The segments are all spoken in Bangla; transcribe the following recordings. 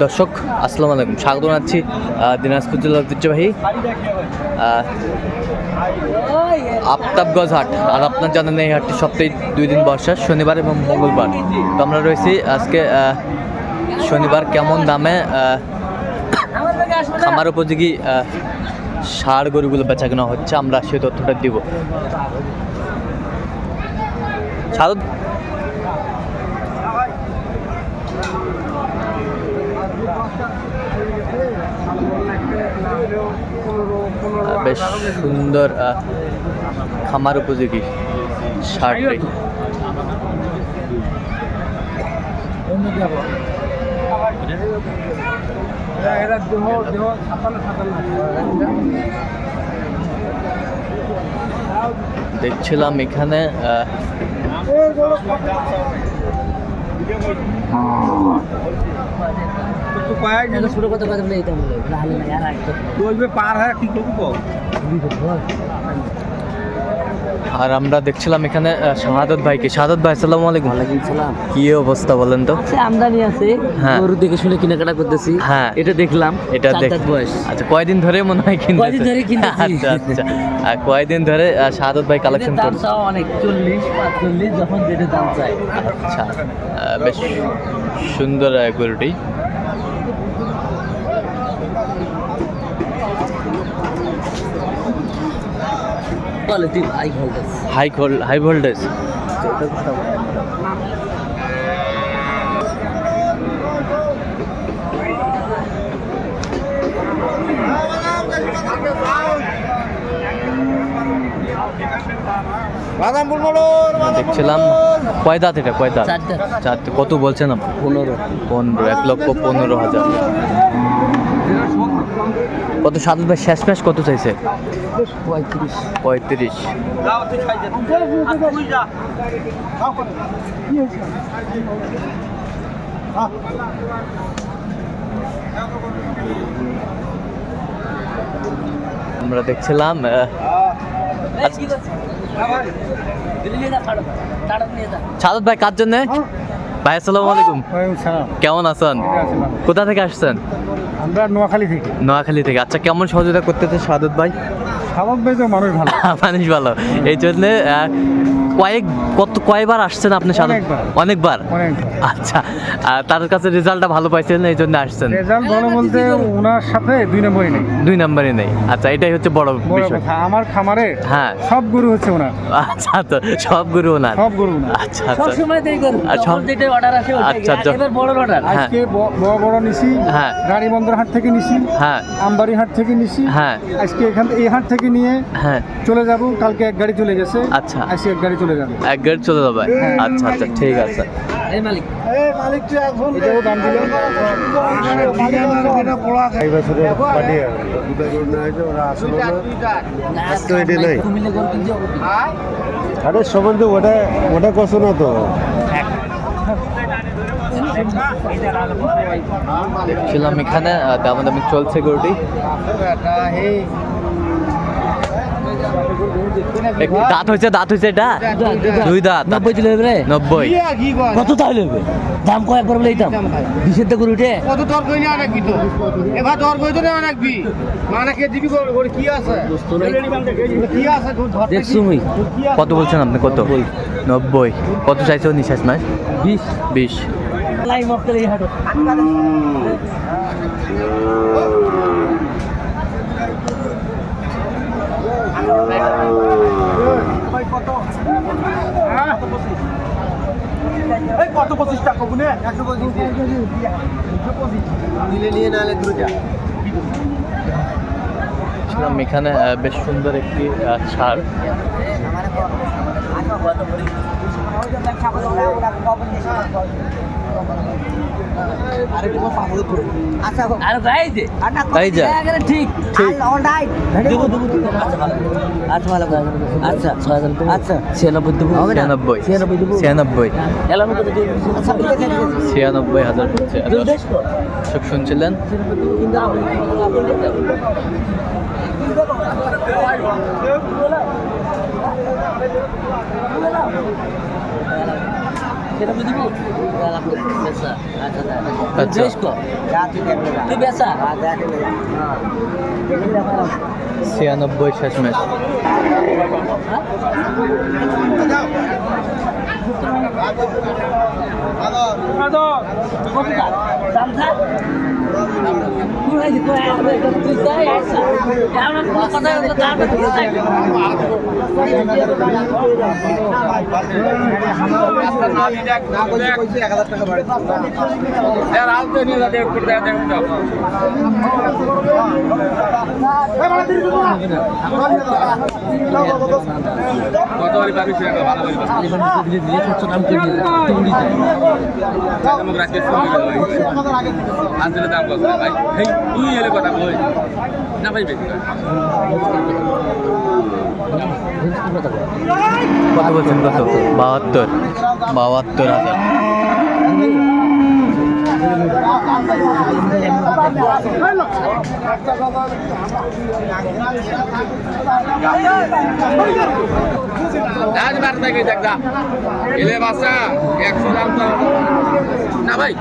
দর্শক আসসালামু আলাইকুম, স্বাগত জানাচ্ছি দিনাজপুর জেলার ঐতিহ্যবাহী আফতাবগঞ্জ হাট। আর আপনার জানেন এই হাটটি সপ্তাহে 2 দিন বসে, শনিবার এবং মঙ্গলবার। তো আমরা রয়েছি আজকে শনিবার। কেমন দামে খামার উপযোগী ষাঁড় গরুগুলো বেচা কেনা হচ্ছে, আমরা সেই তথ্যটা দিব। বেশ সুন্দর খামার উপযোগী ষাঁড়টি। দেখছিলাম এখানে আর আমরা দেখছিলাম এখানে শাহাদত ভাইকে। শাহাদত ভাই আসসালামু আলাইকুম। ওয়ালাইকুম সালাম। কি অবস্থা বলেন তো? আমদানি আছে, গরু দেখে শুনে কেনাকাটা করতেছি। হ্যাঁ, এটা দেখলাম, এটা বয়স। আচ্ছা, কয়দিন ধরে মনে হয় কিনতেছেন? কয়দিন ধরে কিনতেছি। আচ্ছা আচ্ছা, আর কয়দিন ধরে শাহাদত ভাই কালেকশন দাম চাও অনেক, 40-45 যখন যেটা দাম চাই। আচ্ছা, বেশ সুন্দর গরুটি। Quality high voltage. দেখছিলাম কয় দাঁত এটা? কয় দাঁত? 4 দাঁত। কত বলছেন আপনি? 15। 1,15,000। কত সাদত ভাই শেষ ম্যাচ কত চাইছে? 35। আমরা দেখছিলাম সাদত ভাই কার জন্য? ভাই আসসালামু আলাইকুম। কেমন আছেন? কোথা থেকে আসছেন? আমরা নোয়াখালী থেকে। আচ্ছা, কেমন সহযোগিতা করতেছে সাদত ভাই? সাদত ভাই তো মানুষ ভালো। মানুষ ভালো, এই জন্য কয়বার আসছেন আপনি? অনেকবার। আচ্ছা, তার কাছে রেজাল্টটা ভালো পাইছেন, এই জন্য আসছেন? রেজাল্ট ভালো বলতে ওনার সাথে 2 নম্বরই নেই। আচ্ছা, এটাই হচ্ছে বড় বিষয়। আমার খামারে হ্যাঁ সব গরু হচ্ছে ওনার। আচ্ছা, তো সব গরু ওনার। আচ্ছা সব সময় দেই গরু, যখন যেটা অর্ডার আসে ওইটাই। এবার বড় অর্ডার আজকে বড় নিছি। হ্যাঁ, রানী বন্দর হাট থেকে নিছি। হ্যাঁ, আমবাড়ি হাট থেকে নিছি। হ্যাঁ, আজকে এই হাট থেকে নিয়ে হ্যাঁ চলে যাব। কালকে এক গাড়ি চলে গেছে। আচ্ছা, আজকে এক গাড়ি চলে যাবে। এক গাড়ি চলে যাবে। আচ্ছা আচ্ছা, ঠিক আছে। এই মালিক এটাও দাম দিল। আরে সম্বন্ধে ওটা কষ্ট না তো। দেখছিলাম এখানে দামাদামি চলছে গরুটি। দাঁত হয়েছে এটা 2 দাঁত। 90 দিলে হবে রে। 90। কত তাহলে হবে? দাম কয়েকবার বলে দাম 20 টাকা গরুটে কত দর কই না রাখবি তো এবার দর কই তো না রাখবি মানে কে দিবি করে কি আছে কি আছে দেখছো মই কত বলছেন আপনি? কত? 90। কত চাইছো নিঃশ্বাস মাস? 20। লাই মক্কেল এই হাটো কত 25 টাকা গুনে 125 নিয়ে নালে দুইটা। এখানে বেশ সুন্দর একটি ষাঁড়। ঠিক আচ্ছা 96,000 সব শুনছিলেন। সেটা বুঝিব বেচা আচ্ছা। বেশ কর তুই বেচা 96 শেষমেশ। কত বলছেন? কত? 72,000। না ভাই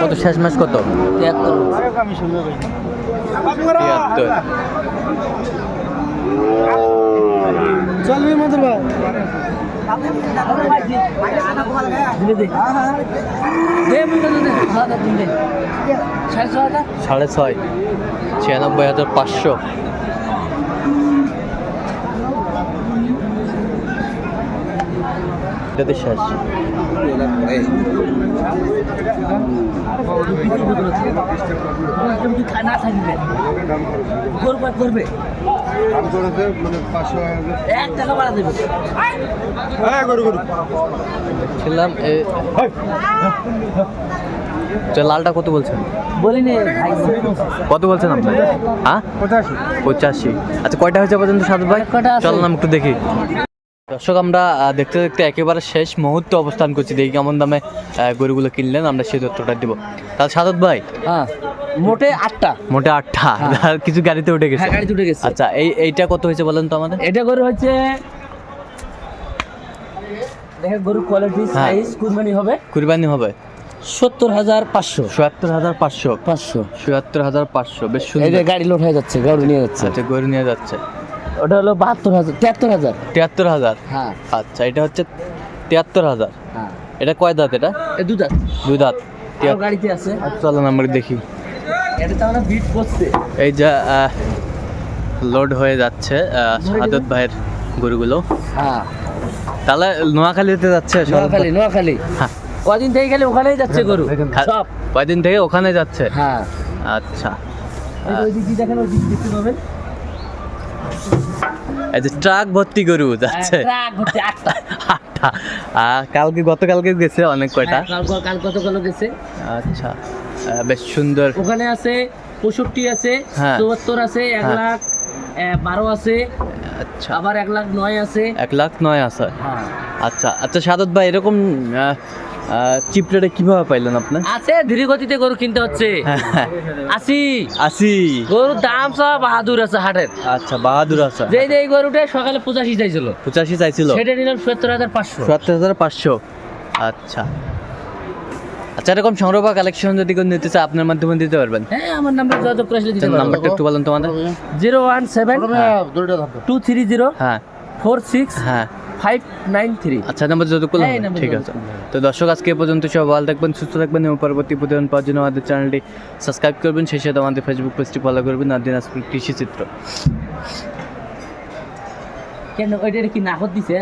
কত শেষমেশ? কত? 73। চলবি মধুর ভাই সাড়ে ছয়। 96,500। এটাতে শেষ। না থাকবে করবে 1 টাকা বাড়া দেবে ছিলাম লালটা কত বলছেন? বলিনি ভাই কত বলছেন আপনি? হ্যাঁ 85। আচ্ছা কয়টা হয়েছে পর্যন্ত সাদত ভাই? কয়টা আছে? চল নাম একটু দেখি। দর্শক আমরা দেখতে দেখতে একেবারে শেষ মুহূর্তে অবস্থান করছি, দেখি কেমন দামে গরুগুলো কিনলেন, আমরা সেই তথ্যটা দিব। তাহলে সাদত ভাই হ্যাঁ মোটে 8টা মোটে 8টা, কিছু গাড়িতে উঠে গেছে। হ্যাঁ গাড়িতে উঠে গেছে। আচ্ছা এইটা কত হয়েছে বলেন তো আমাদের? এটা গরু হচ্ছে দেখেন গরুর কোয়ালিটি হ্যাঁ। সাইজ কুরবানি হবে কুরবানি হবে 70,500 ৭৭,৫০০। 500 ৭৭,৫০০ বেশ এই সুন্দর। যে গাড়ি লোড হয়ে যাচ্ছে গরু নিয়ে যাচ্ছে আচ্ছা গরু নিয়ে যাচ্ছে। ওটা হলো 72,000 73,000 ৭৩,০০০। হ্যাঁ আচ্ছা এটা হচ্ছে ৭৩,০০০। হ্যাঁ এটা কয় দাঁত? এটা এই দুধ আছে 2 দাঁত। আর গাড়িতে আছে চলো আমরা দেখি। এটা তো আমরা বিট করছে এই যে লোড হয়ে যাচ্ছে সাদত ভাইয়ের গরুগুলো। হ্যাঁ তাহলে নোয়াখালীতে যাচ্ছে সাদত ভাই? নোয়াখালী হ্যাঁ। কদিন থেকে গেলে ওখানেই যাচ্ছে গরু সব কয়দিন থেকে ওখানে যাচ্ছে? হ্যাঁ আচ্ছা ওই দিক দিয়ে দেখেন ওই দিক দেখতে পাবেন এই যে ট্রাক ভর্তি গরু যাচ্ছে। ট্রাক হচ্ছে 8টা 8টা। গতকালকে গেছে অনেক কয়টা। কাল কতগুলো গেছে। আচ্ছা বেশ সুন্দর। ওখানে আছে 65 আছে হ্যাঁ। 74 আছে 1,12,000 আছে আচ্ছা আবার 1,09,000 আছে 1,09,000 আছে। হ্যাঁ আচ্ছা আচ্ছা সাদত ভাই এরকম চিপ রেটে কিভাবে পাইলেন আপনি? আছে ধীরে গতিতে গরু কিনতে হচ্ছে। আসি 80। গরুর দাম সব বাহাদুর আছে হাটের। আচ্ছা বাহাদুর আছে। যে এই গরুটা সকালে 85 চাইছিল 85 চাইছিল, সেটা নিলাম 70,500 ৭৭,৫০০। আচ্ছা আচ্ছা এরকম সংগ্রহ বা কালেকশন যদি কেউ নিতে চায় আপনার মাধ্যমে দিতে পারবেন? হ্যাঁ আমার নাম্বার যোগাযোগ করে আসলে দিতে পারবো। নাম্বারটা একটু বলেন তোমাদের। 017-230 হ্যাঁ 46 হ্যাঁ 593। আচ্ছা নাম্বার যত করলাম হ্যাঁ, এই নাম্বার ঠিক যোগাযোগ আছে। করলাম। তো দর্শক আজকে এ পর্যন্ত সব ভালো থাকবেন, সুস্থ থাকবেন এবং পরবর্তী প্রতিদিন পাওয়ার জন্য আমাদের চ্যানেলটি সাবস্ক্রাইব করবেন, সেই সাথে আমাদের ফেসবুক পেজটি ফলো করবেন আর দিনাজপুর কৃষি চিত্র। কেন ওইটা কি নাকত দিছে?